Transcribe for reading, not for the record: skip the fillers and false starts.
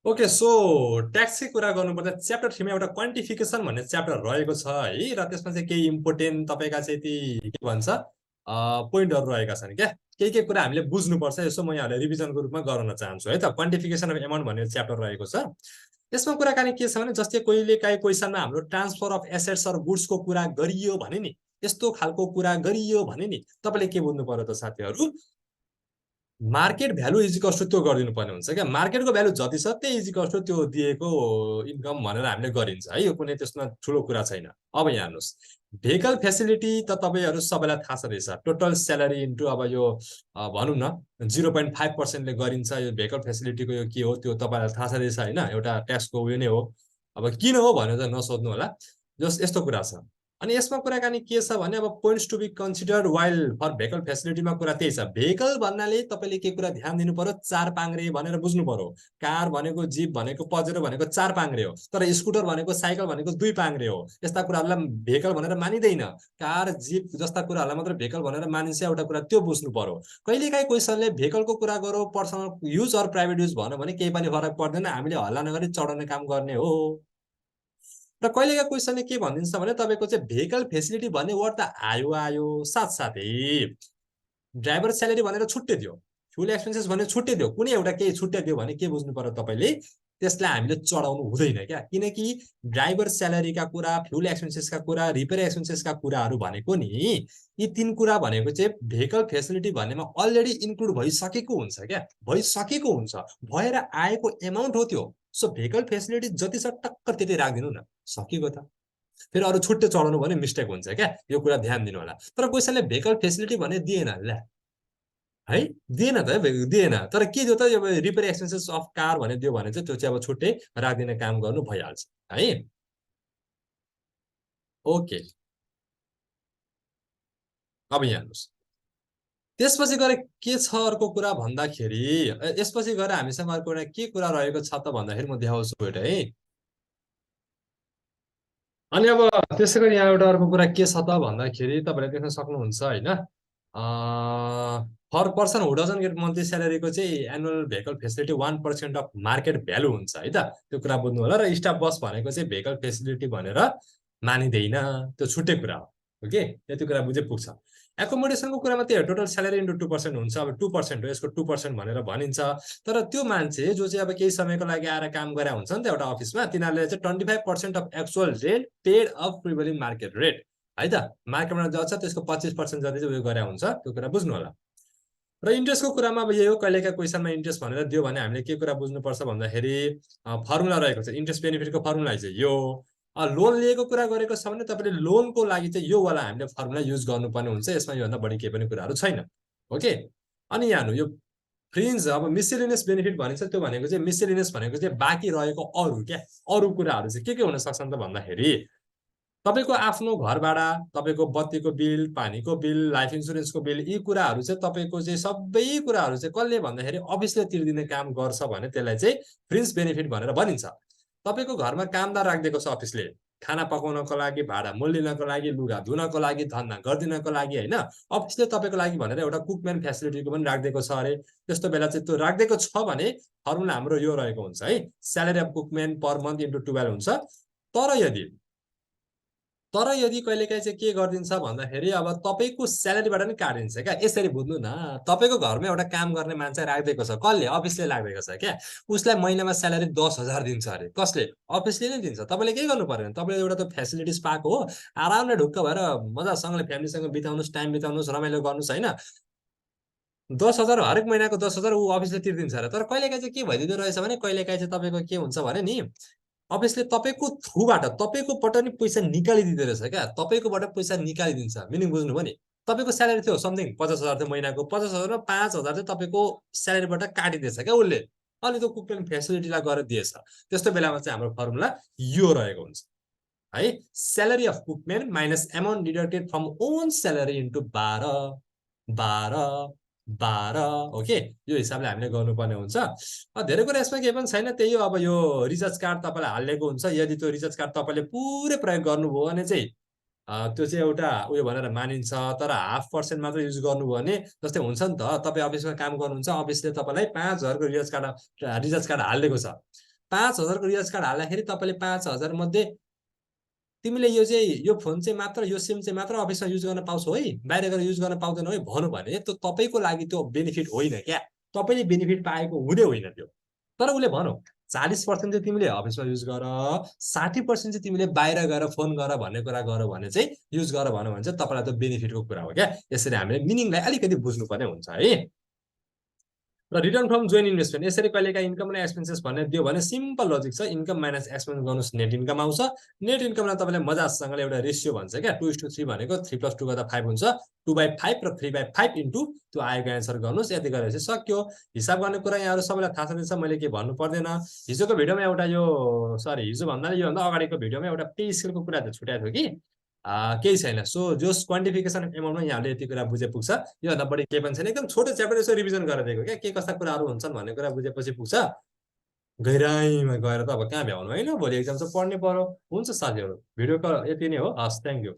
Okay so ट्याक्सकै कुरा गर्नुपर्दा chapter 3 मा एउटा क्वान्टिफिकेसन भन्ने च्याप्टर रहेको छ है र त्यसमा चाहिँ केही इम्पोर्टेन्ट तपाईँका चाहिँ ती के भन्छ पोइन्टहरू रहेका छन् क्या केही केही कुरा हामीले बुझ्नुपर्छ यसो म यहाँलाई रिभिजनको रूपमा गराउन चाहन्छु है त क्वान्टिफिकेसन अफ एमाउन्ट भन्ने च्याप्टर रहेको छ यसमा कुराकानी के छ भने जस्तै कहिले काहीँ क्वेसनमा हाम्रो ट्रान्सफर अफ एसेट्स अर गुड्सको कुरा गरियो भने नि यस्तो खालको कुरा गरियो भने नि तपाईँले के बुझ्नु पर्यो त साथीहरू मार्केट भ्यालु इजिकल्स टु त्यो गरिदिनु पर्ने हुन्छ क्या मार्केटको भ्यालु जति छ त्यही इजिकल्स टु त्यो दिएको इन्कम भनेर हामीले गरिन्छ है यो कुनै त्यसमा ठुलो कुरा छैन अब यहाँ हेर्नुहोस् भेहिकल फेसिलिटी त तपाईँहरू सबैलाई थाहा छ रहेछ टोटल स्यालेरी इन्टु अब यो भनौँ न 0.5%ले गरिन्छ यो भेहिकल फेसिलिटीको यो के हो त्यो तपाईँलाई थाहा छ रहेछ होइन एउटा ट्याक्सको उयो नै हो अब किन हो भनेर चाहिँ नसोध्नु होला जस यस्तो कुरा छ अनि यसमा कुराकानी के छ भने अब points to be considered while for vehicle फेसिलिटीमा कुरा त्यही छ भेहिकल भन्नाले तपाईँले के कुरा ध्यान दिनु पर्यो चार पाङ्रे भनेर बुझ्नु पर्यो कार भनेको जिप भनेको पजेरो भनेको चार पाङ्रे हो तर स्कुटर भनेको साइकल भनेको दुई पाङ्रे हो यस्ता कुराहरूलाई भेहिकल भनेर मानिँदैन कार जिप जस्ता कुराहरूलाई मात्र भेहिकल भनेर मानिन्छ एउटा कुरा त्यो बुझ्नु पर्यो कहिलेकाहीँ क्वेसनले भेहिकलको कुरा गरौँ personal use or private use भन्यो भने केही पनि फरक पर्दैन हामीले हल्ला नगरी चढाउने काम गर्ने हो र कहिलेका क्वेसनले के भनिदिन्छ भने तपाईँको चाहिँ भेहिकल फेसिलिटी भन्ने वर्ड त आयो आयो साथसाथै ड्राइभर स्यालेरी भनेर छुट्टै दियो फ्युल एक्सपेन्सेस भनेर छुट्टै दियो कुनै एउटा केही छुट्टै दियो भने के बुझ्नु पर्यो तपाईँले त्यसलाई हामीले चढाउनु हुँदैन क्या किनकि ड्राइभर स्यालेरीका कुरा फ्युल एक्सपेन्सेसका कुरा रिपेयर एक्सपेन्सेसका कुराहरू भनेको नि यी तीन कुरा भनेको चाहिँ भेहिकल फेसिलिटी भन्नेमा अलरेडी इन्क्लुड भइसकेको हुन्छ क्या भइसकेको हुन्छ भएर आएको एमाउन्ट हो त्यो सो भेहिकल फेसिलिटी जति छ टक्क त्यति राखिदिनु न सकिएको त फेरि अरू छुट्टै चढाउनु भने मिस्टेक हुन्छ क्या यो कुरा ध्यान दिनु होला तर क्वेसनले भेहिकल फेसिलिटी भने दिएन ल्या है दिएन त दिएन तर के दियो त अब रिपेयर एक्सपेन्सेस अफ कार भने दियो भने चाहिँ त्यो चाहिँ अब छुट्टै राखिदिने काम गर्नु भइहाल्छ है ओके अब यहाँ हेर्नुहोस् त्यसपछि गएर के छ अर्को कुरा भन्दाखेरि यसपछि गएर हामीसँग अर्को एउटा के कुरा रहेको छ त भन्दाखेरि म देखाउँछु एउटा है अनि अब त्यसै गरी यहाँ एउटा अर्को कुरा के छ त भन्दाखेरि तपाईँले देख्न सक्नुहुन्छ होइन for person who doesn't get monthly स्यालेरीको चाहिँ annual vehicle facility 1% of market value हुन्छ है त त्यो कुरा बुझ्नु होला र स्टाफ बस भनेको चाहिँ भेहिकल फेसिलिटी भनेर मानिँदैन त्यो छुट्टै कुरा हो ओके यति कुरा बुझे पुग्छ एकोमोडेसनको कुरामा त्यही हो टोटल स्यालेरी इन्टु 2% हुन्छ अब 2% हो यसको 2% भनेर भनिन्छ तर त्यो मान्छे जो चाहिँ अब केही समयको लागि आएर काम गरे हुन्छ नि त एउटा अफिसमा तिनीहरूले चाहिँ 25% of actual rate paid of prevailing market rate है त मार्केटमा जति छ त्यसको 25% जति चाहिँ उयो गरे हुन्छ त्यो कुरा बुझ्नु होला र इन्ट्रेस्टको कुरामा अब यही हो कहिलेका क्वेसनमा इन्ट्रेस्ट भनेर दियो भने हामीले के कुरा बुझ्नुपर्छ भन्दाखेरि फर्मुला रहेको छ इन्ट्रेस्ट बेनिफिटको फर्मुला चाहिँ यो लोन लिएको कुरा गरेको छ भने तपाईँले लोनको लागि चाहिँ यो वाला हामीले फर्मुला युज गर्नुपर्ने हुन्छ यसमा योभन्दा बढी केही पनि कुराहरू छैन ओके अनि यहाँ यो फ्रिन्ज अब मिसेलिनियस बेनिफिट भनिन्छ त्यो भनेको चाहिँ मिसेलिनियस भनेको चाहिँ बाँकी रहेको अरू क्या अरू कुराहरू चाहिँ के हुन सक्छन् त भन्दाखेरि तपाईँको आफ्नो घर भाडा तपाईँको बत्तीको बिल पानीको बिल लाइफ इन्सुरेन्सको बिल यी कुराहरू चाहिँ तपाईँको चाहिँ सबै कुराहरू चाहिँ कसले भन्दाखेरि अफिसले तिर्दिने काम गर्छ भने त्यसलाई चाहिँ फ्रिन्ज बेनिफिट भनेर भनिन्छ तपाईँको घरमा कामदार राखिदिएको छ अफिसले खाना पकाउनको लागि भाडा मोलिदिनको लागि लुगा धुनको लागि धन्दा गरिदिनको लागि होइन अफिसले तपाईँको लागि भनेर एउटा कुकम्यान फेसिलिटीको पनि राखिदिएको छ अरे त्यस्तो बेला चाहिँ त्यो राखिदिएको छ भने फर्मुला हाम्रो यो रहेको हुन्छ है salary of cook man per month into 12 हुन्छ तर यदि कहिलेकाहीँ चाहिँ के गरिदिन्छ भन्दाखेरि अब तपाईँको स्यालेरीबाट नि काटिन्छ क्या यसरी बुझ्नु न तपाईँको घरमा एउटा काम गर्ने मान्छे राखिदिएको छ कसले अफिसले राखिदिएको छ क्या उसलाई महिनामा स्यालेरी 10,000 दिन्छ अरे कसले अफिसले नै दिन्छ तपाईँले केही गर्नु परेन तपाईँले एउटा त फेसिलिटिज पाएको हो आरामले ढुक्क भएर मजासँगले फ्यामिलीसँग बिताउनुहोस् टाइम बिताउनुहोस् रमाइलो गर्नुहोस् होइन 10,000 हरेक महिनाको 10,000 ऊ अफिसले तिर्दिन्छ अरे तर कहिलेकाहीँ चाहिँ के भइदिँदो रहेछ भने कहिलेकाहीँ चाहिँ तपाईँको के हुन्छ भने नि अफिसले तपाईँको थ्रुबाट तपाईँकोबाट नि पैसा निकालिदिँदो रहेछ क्या तपाईँकोबाट पैसा निकालिदिन्छ मिनिङ बुझ्नुभयो नि तपाईँको स्यालेरी थियो समथिङ 50,000 थियो महिनाको 50,000 मा 5,000 चाहिँ तपाईँको स्यालेरीबाट काटिदिएछ क्या उसले अनि त्यो कुकमेन फेसिलिटीलाई गरेर दिएछ त्यस्तो बेलामा चाहिँ हाम्रो फर्मुला यो रहेको हुन्छ है salary of cook men minus amount deducted from own salary into 12 okay यो हिसाबले हामीले गर्नुपर्ने हुन्छ धेरै कुरा यसमा केही पनि छैन त्यही हो अब यो रिचार्ज कार्ड तपाईँलाई हालिएको हुन्छ यदि त्यो रिचार्ज कार्ड तपाईँले पुरै प्रयोग गर्नुभयो भने चाहिँ त्यो चाहिँ एउटा उयो भनेर मानिन्छ तर 0.5% मात्र युज गर्नुभयो भने जस्तै हुन्छ नि त तपाईँ अफिसमा काम गर्नुहुन्छ अफिसले तपाईँलाई 5,000 को रिचार्ज कार्ड हालिदिएको छ 5000 को रिचार्ज कार्ड हाल्दाखेरि तपाईँले 5000 मध्ये तिमीले यो फोन चाहिँ मात्र यो सिम चाहिँ मात्र अफिसमा युज गर्न पाउँछौ है, बाहिर गएर युज गर्न पाउँदैनौ है भन्नु भने त्यो तपाईँको लागि त्यो बेनिफिट होइन क्या। तपाईँले बेनिफिट पाएको हुँदै होइन त्यो। तर उसले भनौ 40% चाहिँ तिमीले अफिसमा युज गर, 60% चाहिँ तिमीले बाहिर गएर फोन गर भन्ने कुरा गर भने चाहिँ युज गर भन्यो भने चाहिँ तपाईँलाई त्यो बेनिफिटको कुरा हो क्या। यसरी हामीले मिनिङलाई अलिकति बुझ्नुपर्ने हुन्छ है। र रिटर्न फ्रम जोइन इन्भेस्टमेन्ट यसरी कहिलेकाहीँ इन्कम र एक्सपेन्सेस भन्ने दियो भने सिम्पल लजिक छ। इन्कम माइनस एक्सपेन्स गर्नुहोस्, नेट इन्कम आउँछ। नेट इन्कमलाई तपाईँले मजासँगले एउटा रेसियो भन्छ क्या, 2:3 भनेको 3 + 2 गर्दा 5 हुन्छ, 2/5 र 3/5 इन्टु त्यो आएको एन्सर गर्नुहोस्। यति गरेपछि सक्यो। हिसाब गर्ने कुरा यहाँहरू सबैलाई थाहा छँदैछ, मैले के भन्नु पर्दैन। हिजोको भिडियोमा एउटा हिजो भन्दा योभन्दा अगाडिको भिडियोमा एउटा पे स्केलको कुरा त छुट्याएको थियो कि केही छैन। सो जोस क्वान्टिफिकेसन एमाउन्टमा यहाँले यति कुरा बुझे पुग्छ। योभन्दा बढी केही पनि छैन। एकदम छोटो च्याप्टर यसो रिभिजन गरेर दिएको क्या, के कस्ता कुराहरू हुन्छन् भन्ने कुरा बुझेपछि पुग्छ। गहिराइमा गएर त अब कहाँ भ्याउनु होइन, भोलि एक्जाम चाहिँ पढ्नै पर्यो। हुन्छ साथीहरू, भिडियोको यति नै हो। हस्, थ्याङ्क यू।